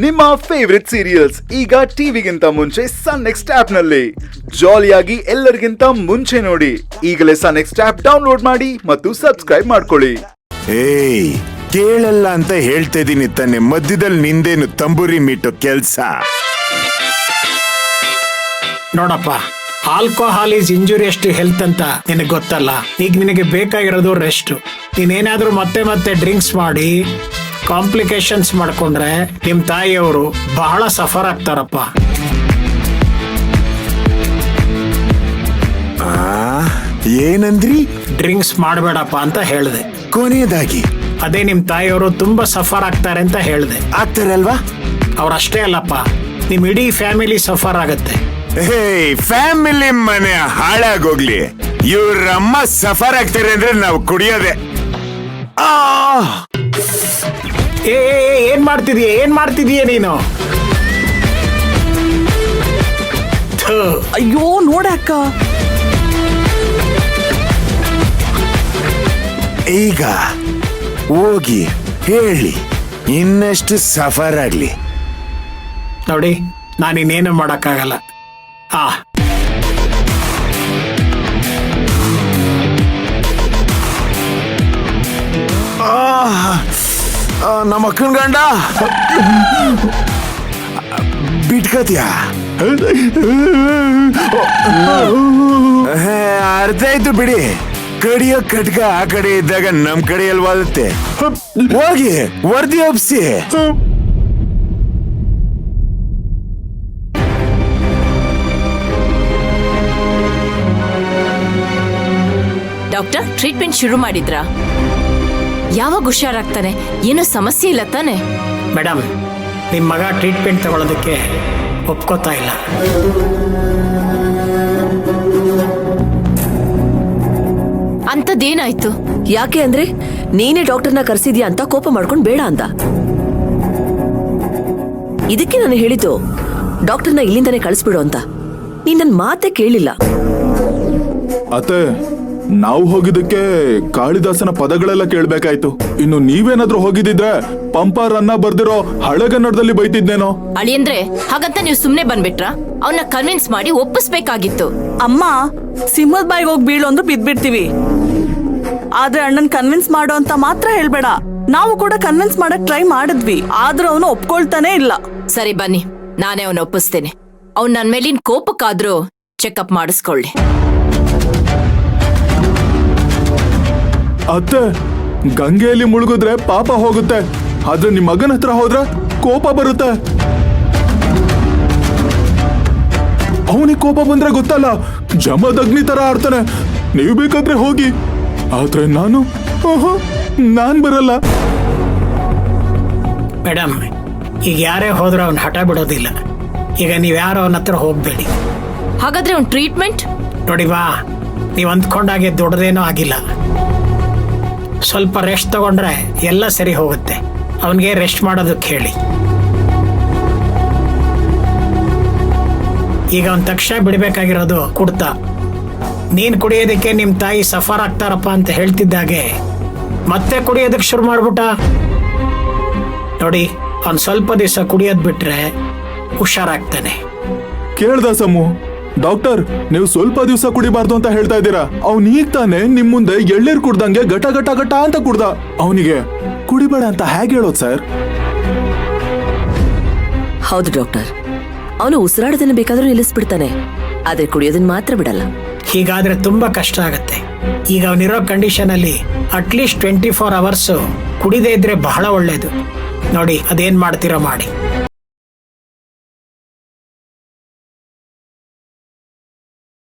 ನಿಮ್ಮ favourite serials ಈಗ ಟಿವಿಗಿಂತ ಮುಂಚೆ ಸನ್ ನೆಕ್ಸ್ಟ್ ಆಪ್ ನಲ್ಲಿ ಜಾಲಿಯಾಗಿ ಎಲ್ಲರಿಗಿಂತ ಮುಂಚೆ ನೋಡಿ. ಈಗಲೇ ಸನ್ ನೆಕ್ಸ್ಟ್ ಆಪ್ ಡೌನ್ಲೋಡ್ ಮಾಡಿ ಮತ್ತು ಸಬ್ಸ್ಕ್ರೈಬ್ ಮಾಡ್ಕೊಳ್ಳಿ. ಏಯ್ ಕೇಳಲ್ಲ ಅಂತ ಹೇಳ್ತಾ ಇದೀನಿ ತಾನೆ, ಮಧ್ಯದಲ್ಲಿ ನಿಂದೇನು ತಂಬೂರಿ ಮೀಟು ಕೆಲ್ಸ? ನೋಡಪ್ಪ, alcohol is injurious to health ಅಂತ ನಿನಗೆ ಗೊತ್ತಲ್ಲ. ಈಗ ನಿನಗೆ ಬೇಕಾಗಿರೋದು ರೆಸ್ಟ್. ನೀನೇನಾದ್ರೂ ಮತ್ತೆ ಮತ್ತೆ ಡ್ರಿಂಕ್ಸ್ ಮಾಡಿ ಕಾಂಪ್ಲಿಕೇಶನ್ಸ್ ಮಾಡ್ಕೊಂಡ್ರೆ ನಿಮ್ ತಾಯಿಯವರು ಬಹಳ ಸಫರ್ ಆಗ್ತಾರಪ್ಪ. ಏನಂದ್ರಿ? ಡ್ರಿಂಕ್ಸ್ ಮಾಡಬೇಡಪ್ಪ ಅಂತ ಹೇಳ್ದೆ. ಕೊನೆಯದಾಗಿ ಅದೇ ನಿಮ್ ತಾಯಿಯವರು ತುಂಬಾ ಸಫರ್ ಆಗ್ತಾರೆ ಅಂತ ಹೇಳ್ದೆ. ಆಗ್ತಾರಲ್ವಾ? ಅವ್ರಷ್ಟೇ ಅಲ್ಲಪ್ಪ, ನಿಮ್ ಇಡೀ ಫ್ಯಾಮಿಲಿ ಸಫರ್ ಆಗತ್ತೆ. ಫ್ಯಾಮಿಲಿ ಮನೆ ಹಾಳಾಗೋಗ್ಲಿ, ಇವ್ರಮ್ಮ ಸಫರ್ ಆಗ್ತಾರೆ ಅಂದ್ರೆ ನಾವು ಕುಡಿಯೋದೆ. ಏನ್ ಮಾಡ್ತಿದೀಯ ನೀನು? ಅಯ್ಯೋ ನೋಡಕ್ಕ, ಈಗ ಹೋಗಿ ಹೇಳಿ ಇನ್ನಷ್ಟು ಸಫರ್ ಆಗ್ಲಿ. ನೋಡಿ, ನಾನಿನ್ನೇನು ಮಾಡಕ್ಕಾಗಲ್ಲ. ನಮ್ಮ ಅಕ್ಕನ ಗಂಡ ಬಿಟ್ಕತ್ಯಾ? ಅರ್ಥ ಆಯ್ತು ಬಿಡಿ. ಕಡಿಯೋ ಕಟ್ಕ ಆ ಕಡೆ ಇದ್ದಾಗ ನಮ್ ಕಡೆ ಎಲ್ವಾಗುತ್ತೆ. ಹೋಗಿ ವರದಿ ಒಪ್ಸಿ. ಡಾಕ್ಟರ್, ಟ್ರೀಟ್ಮೆಂಟ್ ಶುರು ಮಾಡಿದ್ರಾ? ಯಾವಾಗ ಹುಷಾರಾಗ್ತಾನೆ? ಏನೋ ಸಮಸ್ಯೆ ಇಲ್ಲ ತಾನೆ? ಮೇಡಮ್, ನಿಮ್ಮ ಮಗ ಟ್ರೀಟ್ಮೆಂಟ್ ತಗೊಳ್ಳೋದಕ್ಕೆ ಒಪ್ಕೋತಾ ಇಲ್ಲ. ಅಂತದೇನಾಯ್ತು? ಯಾಕೆ ಅಂದ್ರೆ ನೀನೇ ಡಾಕ್ಟರ್ನ ಕರ್ಸಿದ್ಯಾ ಅಂತ ಕೋಪ ಮಾಡ್ಕೊಂಡ್ ಬೇಡ ಅಂತ. ಇದಕ್ಕೆ ನಾನು ಹೇಳಿದ್ದು ಡಾಕ್ಟರ್ನ ಇಲ್ಲಿಂದಾನೆ ಕಳಿಸ್ಬಿಡು ಅಂತ. ನೀನ್ ನನ್ ಮಾತೇ ಕೇಳಿಲ್ಲ. ಅತ್ತೆ, ನಾವು ಹೋಗಿದ್ದಕ್ಕೆ ಕಾಳಿದಾಸನ ಪದಗಳೆಲ್ಲ ಕೇಳ್ಬೇಕಾಯ್ತು. ಇನ್ನು ನೀವೇನಾದ್ರೂ ಹೋಗಿದ್ದಿದ್ರೆ ಪಂಪರನ್ನ ಬರ್ದಿರೋ ಹಳೆಗನ್ನಡದಲ್ಲಿ ಬೈತಿದ್ನೇನೋ. ಅಳಿಯಂದ್ರೆ ಹಾಗಂತ ನೀವು ಸುಮ್ನೆ ಬಂದ್ಬಿಟ್ರ? ಅವನ್ನ ಕನ್ವಿನ್ಸ್ ಮಾಡಿ ಒಪ್ಪಿಸ್ಬೇಕಾಗಿತ್ತು. ಅಮ್ಮ, ಸಿಂಹದ ಬಾಯಿಗೆ ಹೋಗಿ ಬೀಳು ಅಂದ್ರೆ ಬಿದ್ಬಿಡ್ತೀವಿ. ಆದ್ರೆ ಅಣ್ಣನ್ ಕನ್ವಿನ್ಸ್ ಮಾಡೋ ಅಂತ ಮಾತ್ರ ಹೇಳ್ಬೇಡ. ನಾವು ಕೂಡ ಕನ್ವಿನ್ಸ್ ಮಾಡಕ್ ಟ್ರೈ ಮಾಡಿದ್ವಿ, ಆದ್ರೂ ಅವನು ಒಪ್ಕೊಳ್ತಾನೆ ಇಲ್ಲ. ಸರಿ ಬನ್ನಿ, ನಾನೇ ಅವನ್ನ ಒಪ್ಪಿಸ್ತೇನೆ. ಅವ್ನ್ ನನ್ ಮೇಲಿನ ಕೋಪಕ್ಕಾದ್ರೂ ಚೆಕಪ್ ಮಾಡಿಸ್ಕೊಳ್ಳಿ. ಅತ್ತೆ, ಗಂಗೆಯಲ್ಲಿ ಮುಳುಗಿದ್ರೆ ಪಾಪ ಹೋಗುತ್ತೆ, ಆದ್ರೆ ನಿಮ್ ಮಗನ ಹತ್ರ ಹೋದ್ರೆ ಕೋಪ ಬರುತ್ತೆ. ಅವನಿಗೆ ಕೋಪ ಬಂದ್ರೆ ಗೊತ್ತಲ್ಲ, ಜಮದಗ್ನಿ ತರ ಆಡ್ತಾನೆ. ನೀವು ಬೇಕಾದ್ರೆ ಹೋಗಿ, ಆದ್ರೆ ನಾನ್ ಬರಲ್ಲ. ಮೇಡಮ್, ಈಗ ಯಾರೇ ಹೋದ್ರೂ ಅವ್ನ ಹಠ ಬಿಡೋದಿಲ್ಲ. ಈಗ ನೀವ್ಯಾರೋ ಅವನ ಹತ್ರ ಹೋಗ್ಬೇಡಿ. ಹಾಗಾದ್ರೆ ಅವ್ನ್ ಟ್ರೀಟ್ಮೆಂಟ್ ನೋಡಿ ಬಾ, ನೀವ್ ಅಂದ್ಕೊಂಡಾಗೆ ದೊಡ್ಡದೇನೋ ಆಗಿಲ್ಲ. ಸ್ವಲ್ಪ ರೆಸ್ಟ್ ತಗೊಂಡ್ರೆ ಎಲ್ಲ ಸರಿ ಹೋಗುತ್ತೆ. ಅವನಿಗೆ ರೆಸ್ಟ್ ಮಾಡೋದಕ್ಕೆ ಹೇಳಿ. ಈಗ ಅವನ್ ತಕ್ಷಣ ಬಿಡ್ಬೇಕಾಗಿರೋದು ಕುಡ್ತಾ. ನೀನ್ ಕುಡಿಯೋದಕ್ಕೆ ನಿಮ್ ತಾಯಿ ಸಫರ್ ಆಗ್ತಾರಪ್ಪ ಅಂತ ಹೇಳ್ತಿದ್ದಾಗೆ ಮತ್ತೆ ಕುಡಿಯೋದಕ್ಕೆ ಶುರು ಮಾಡ್ಬಿಟ್ಟ. ನೋಡಿ, ಅವ್ನ್ ಸ್ವಲ್ಪ ದಿವಸ ಕುಡಿಯೋದ್ ಬಿಟ್ರೆ ಹುಷಾರಾಗ್ತಾನೆ. ಕೇಳ್ದ ಸಮು, ಡಾಕ್ಟರ್ ನೀವು ಸ್ವಲ್ಪ ದಿವಸ ಕುಡಿಬಾರ್ದು ಅಂತ ಹೇಳ್ತಾ ಇದ್ದೀರಾ. ಅವ್ನ್ ಈಗ ತಾನೆ ನಿಮ್ ಮುಂದೆ ಎಳ್ಳೀರ್ ಕುಡ್ದಂಗೆ ಗಟ ಗಟ ಗಟ ಅಂತ ಕುಡ್ದ. ಅವನಿಗೆ ಕುಡಿಬೇಡ ಅಂತ ಹೇಗೆ ಹೇಳೋದು ಸರ್? ಹೌದು ಡಾಕ್ಟರ್, ಅವನು ಉಸಿರಾಡೋದನ್ನ ಬೇಕಾದ್ರೂ ನಿಲ್ಲಿಸ್ಬಿಡ್ತಾನೆ, ಆದ್ರೆ ಕುಡಿಯೋದನ್ನ ಮಾತ್ರ ಬಿಡಲ್ಲ. ಹೀಗಾದ್ರೆ ತುಂಬಾ ಕಷ್ಟ ಆಗತ್ತೆ. ಈಗ ಅವನಿರೋ ಕಂಡೀಷನ್ ಅಲ್ಲಿ ಅಟ್ಲೀಸ್ಟ್ 24 hours ಕುಡಿದೇ ಇದ್ರೆ ಬಹಳ ಒಳ್ಳೇದು. ನೋಡಿ, ಅದೇನ್ ಮಾಡ್ತೀರೋ ಮಾಡಿ.